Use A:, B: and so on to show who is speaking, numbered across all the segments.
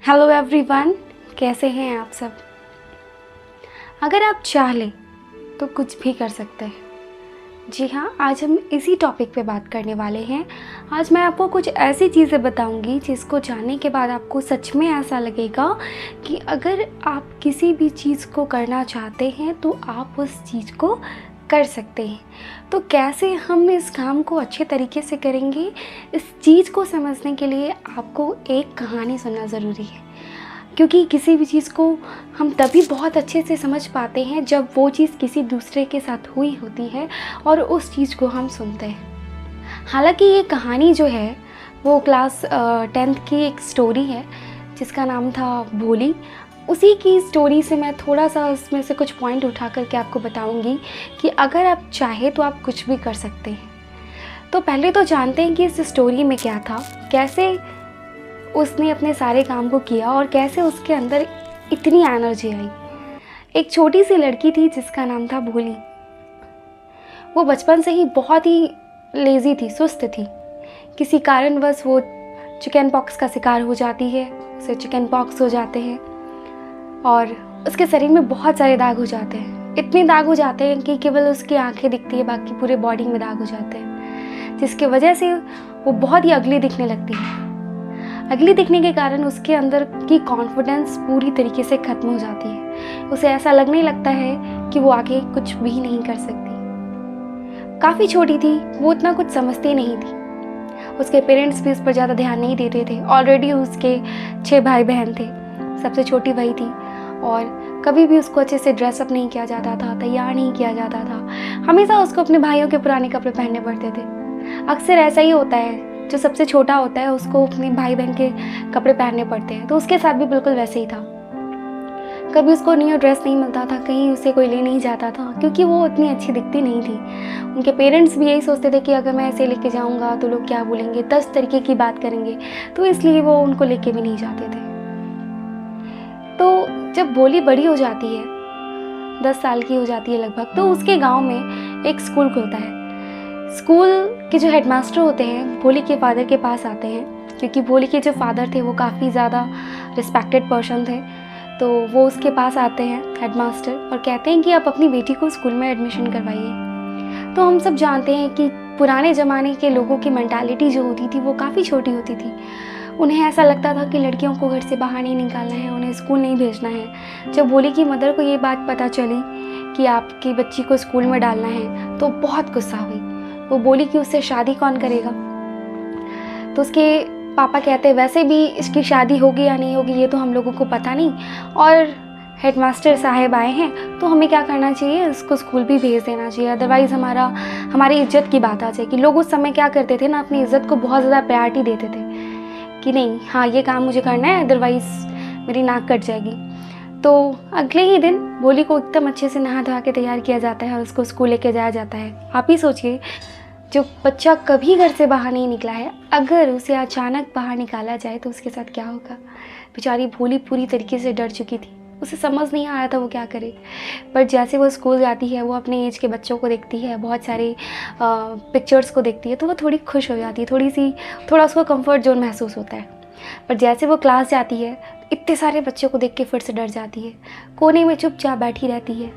A: Hello everyone, कैसे हैं आप सब। अगर आप चाह लें तो कुछ भी कर सकते हैं। जी हाँ, आज हम इसी टॉपिक पे बात करने वाले हैं। आज मैं आपको कुछ ऐसी चीज़ें बताऊंगी जिसको जानने के बाद आपको सच में ऐसा लगेगा कि अगर आप किसी भी चीज़ को करना चाहते हैं तो आप उस चीज़ को कर सकते हैं। तो कैसे हम इस काम को अच्छे तरीके से करेंगे, इस चीज़ को समझने के लिए आपको एक कहानी सुनना ज़रूरी है, क्योंकि किसी भी चीज़ को हम तभी बहुत अच्छे से समझ पाते हैं जब वो चीज़ किसी दूसरे के साथ हुई होती है और उस चीज़ को हम सुनते हैं। हालांकि ये कहानी जो है वो क्लास 10th की एक स्टोरी है जिसका नाम था भोली। उसी की स्टोरी से मैं थोड़ा सा उसमें से कुछ पॉइंट उठा करके आपको बताऊंगी कि अगर आप चाहे तो आप कुछ भी कर सकते हैं। तो पहले तो जानते हैं कि इस स्टोरी में क्या था, कैसे उसने अपने सारे काम को किया और कैसे उसके अंदर इतनी एनर्जी आई। एक छोटी सी लड़की थी जिसका नाम था भोली। वो बचपन से ही बहुत ही लेज़ी थी, सुस्त थी। किसी कारणवश वो चिकन पॉक्स का शिकार हो जाती है, उसे चिकन पॉक्स हो जाते हैं और उसके शरीर में बहुत सारे दाग हो जाते हैं। इतने दाग हो जाते हैं कि केवल उसकी आंखें दिखती है, बाकी पूरे बॉडी में दाग हो जाते हैं, जिसकी वजह से वो बहुत ही अगली दिखने लगती है। अगली दिखने के कारण उसके अंदर की कॉन्फिडेंस पूरी तरीके से ख़त्म हो जाती है। उसे ऐसा लगने लगता है कि वो आगे कुछ भी नहीं कर सकती। काफ़ी छोटी थी, वो इतना कुछ समझती नहीं थी। उसके पेरेंट्स भी उस पर ज़्यादा ध्यान नहीं देते थे। ऑलरेडी उसके 6 भाई बहन थे, सबसे छोटी वही थी और कभी भी उसको अच्छे से ड्रेसअप नहीं किया जाता था, तैयार नहीं किया जाता था। हमेशा उसको अपने भाइयों के पुराने कपड़े पहनने पड़ते थे। अक्सर ऐसा ही होता है, जो सबसे छोटा होता है उसको अपने भाई बहन के कपड़े पहनने पड़ते हैं। तो उसके साथ भी बिल्कुल वैसे ही था। कभी उसको न्यू ड्रेस नहीं मिलता था, कहीं उसे कोई ले नहीं जाता था, क्योंकि वो इतनी अच्छी दिखती नहीं थी। उनके पेरेंट्स भी यही सोचते थे कि अगर मैं ऐसे लेके जाऊंगा तो लोग क्या बोलेंगे, 10 तरीके की बात करेंगे, तो इसलिए वो उनको लेके भी नहीं जाते थे। तो जब भोली बड़ी हो जाती है, 10 साल की हो जाती है लगभग, तो उसके गाँव में एक स्कूल खुलता है। स्कूल के जो हेडमास्टर होते हैं भोली के फादर के पास आते हैं, क्योंकि भोली के जो फादर थे वो काफ़ी ज़्यादा रिस्पेक्टेड पर्सन थे। तो वो उसके पास आते हैं हेडमास्टर और कहते हैं कि आप अपनी बेटी को स्कूल में एडमिशन करवाइए। तो हम सब जानते हैं कि पुराने ज़माने के लोगों की मेंटालिटी जो होती थी वो काफ़ी छोटी होती थी। उन्हें ऐसा लगता था कि लड़कियों को घर से बाहर नहीं निकालना है, उन्हें स्कूल नहीं भेजना है। जब भोली की मदर को ये बात पता चली कि आपकी बच्ची को स्कूल में डालना है तो बहुत गुस्सा हुई। वो बोली कि उससे शादी कौन करेगा। तो उसके पापा कहते हैं वैसे भी इसकी शादी होगी या नहीं होगी ये तो हम लोगों को पता नहीं, और हेडमास्टर साहब आए हैं तो हमें क्या करना चाहिए, उसको स्कूल भी भेज देना चाहिए, अदरवाइज़ हमारी इज्जत की बात आ जाएगी। लोग उस समय क्या करते थे ना, अपनी इज्जत को बहुत ज़्यादा प्रायोरिटी देते थे कि नहीं, हाँ ये काम मुझे करना है, अदरवाइज़ मेरी नाक कट जाएगी। तो अगले ही दिन भोली को एकदम अच्छे से नहा धोवा के तैयार किया जाता है और उसको स्कूल लेके जाया जाता है। आप ही सोचिए, जो बच्चा कभी घर से बाहर नहीं निकला है, अगर उसे अचानक बाहर निकाला जाए तो उसके साथ क्या होगा। बेचारी भोली पूरी तरीके से डर चुकी थी, उसे समझ नहीं आ रहा था वो क्या करे। पर जैसे वो स्कूल जाती है, वो अपने एज के बच्चों को देखती है, बहुत सारे पिक्चर्स को देखती है, तो वो थोड़ी खुश हो जाती है, थोड़ा उसको कंफर्ट जोन महसूस होता है। पर जैसे वो क्लास जाती है, इतने सारे बच्चों को देख के फिर से डर जाती है, कोने में चुपचाप बैठी रहती है,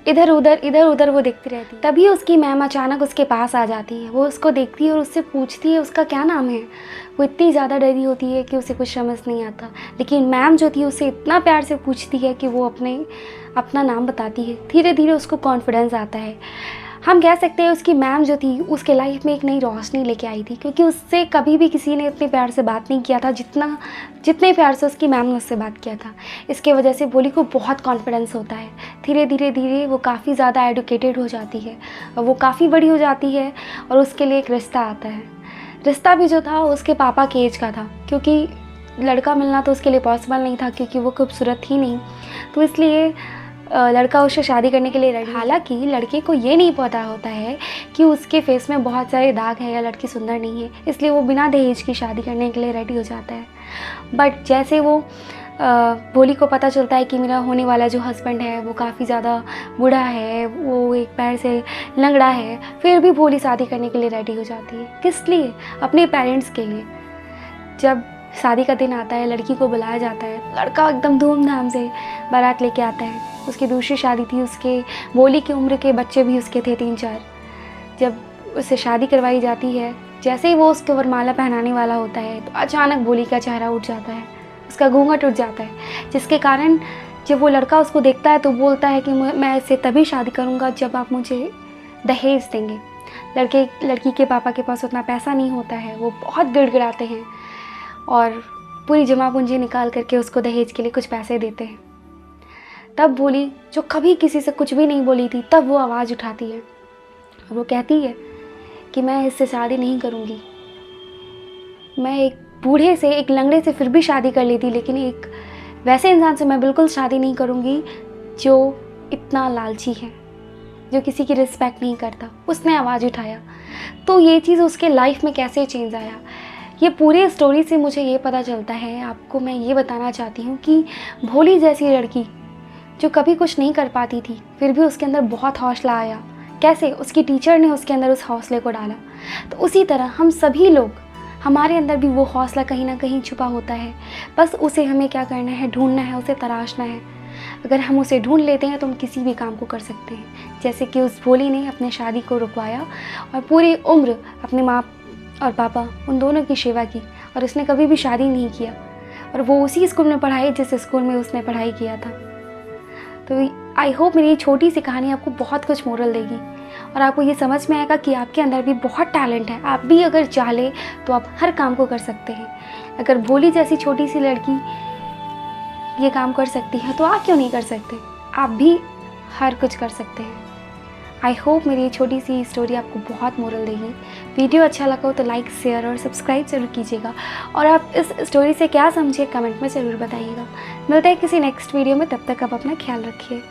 A: इधर उधर वो देखती रहती है। तभी उसकी मैम अचानक उसके पास आ जाती है। वो उसको देखती है और उससे पूछती है उसका क्या नाम है। वो इतनी ज़्यादा डरी होती है कि उसे कुछ समझ नहीं आता, लेकिन मैम जो थी उससे इतना प्यार से पूछती है कि वो अपना नाम बताती है। धीरे धीरे उसको कॉन्फिडेंस आता है। हम कह सकते हैं उसकी मैम जो थी उसके लाइफ में एक नई रोशनी लेके आई थी, क्योंकि उससे कभी भी किसी ने इतने प्यार से बात नहीं किया था जितने प्यार से उसकी मैम ने उससे बात किया था। इसके वजह से भोली को बहुत कॉन्फिडेंस होता है। धीरे धीरे वो काफ़ी ज़्यादा एडुकेटेड हो जाती है और वो काफ़ी बड़ी हो जाती है और उसके लिए एक रिश्ता आता है। रिश्ता भी जो था उसके पापा के एज का था, क्योंकि लड़का मिलना तो उसके लिए पॉसिबल नहीं था, क्योंकि वो खूबसूरत ही नहीं, तो इसलिए लड़का उससे शादी करने के लिए रेडी। हालांकि लड़के को ये नहीं पता होता है कि उसके फेस में बहुत सारे दाग हैं या लड़की सुंदर नहीं है, इसलिए वो बिना दहेज की शादी करने के लिए रेडी हो जाता है। बट जैसे वो भोली को पता चलता है कि मेरा होने वाला जो हस्बैंड है वो काफ़ी ज़्यादा बूढ़ा है, वो एक पैर से लंगड़ा है, फिर भी भोली शादी करने के लिए रेडी हो जाती है। किस लिए? अपने पेरेंट्स के लिए। जब शादी का दिन आता है, लड़की को बुलाया जाता है, लड़का एकदम धूमधाम से बारात लेके आता है। उसकी दूसरी शादी थी, उसके भोली की उम्र के बच्चे भी उसके थे 3-4। जब उससे शादी करवाई जाती है, जैसे ही वो उसके वरमाला पहनाने वाला होता है तो अचानक भोली का चेहरा उठ जाता है, उसका घूंघट उठ जाता है, जिसके कारण जब वो लड़का उसको देखता है तो बोलता है कि मैं इससे तभी शादी करूँगा जब आप मुझे दहेज देंगे। लड़की के पापा के पास उतना पैसा नहीं होता है, वो बहुत गिड़गिड़ाते हैं और पूरी जमा पूंजी निकाल करके उसको दहेज के लिए कुछ पैसे देते हैं। तब भोली, जो कभी किसी से कुछ भी नहीं बोली थी, तब वो आवाज़ उठाती है और वो कहती है कि मैं इससे शादी नहीं करूँगी। मैं एक बूढ़े से, एक लंगड़े से फिर भी शादी कर लेती, लेकिन एक वैसे इंसान से मैं बिल्कुल शादी नहीं करूँगी जो इतना लालची है, जो किसी की रिस्पेक्ट नहीं करता। उसने आवाज़ उठाया। तो ये चीज़ उसके लाइफ में कैसे चेंज आया, ये पूरी स्टोरी से मुझे ये पता चलता है। आपको मैं ये बताना चाहती हूँ कि भोली जैसी लड़की जो कभी कुछ नहीं कर पाती थी, फिर भी उसके अंदर बहुत हौसला आया। कैसे? उसकी टीचर ने उसके अंदर उस हौसले को डाला। तो उसी तरह हम सभी लोग, हमारे अंदर भी वो हौसला कहीं ना कहीं छुपा होता है, बस उसे हमें क्या करना है, ढूंढना है, उसे तराशना है। अगर हम उसे ढूंढ लेते हैं तो हम किसी भी काम को कर सकते हैं। जैसे कि उस भोली ने अपने शादी को रुकवाया और पूरी उम्र अपने माँ और पापा उन दोनों की सेवा की, और उसने कभी भी शादी नहीं किया, और वो उसी स्कूल में पढ़ाई जिस स्कूल में उसने पढ़ाई किया था। तो आई होप मेरी छोटी सी कहानी आपको बहुत कुछ मोरल देगी और आपको ये समझ में आएगा कि आपके अंदर भी बहुत टैलेंट है। आप भी अगर चाहे तो आप हर काम को कर सकते हैं। अगर भोली जैसी छोटी सी लड़की ये काम कर सकती है तो आप क्यों नहीं कर सकते? आप भी हर कुछ कर सकते हैं। आई होप मेरी ये छोटी सी स्टोरी आपको बहुत मोरल देगी। वीडियो अच्छा लगा हो तो लाइक, शेयर और सब्सक्राइब ज़रूर कीजिएगा, और आप इस स्टोरी से क्या समझे कमेंट में ज़रूर बताइएगा। मिलते हैं किसी नेक्स्ट वीडियो में, तब तक आप अपना ख्याल रखिए।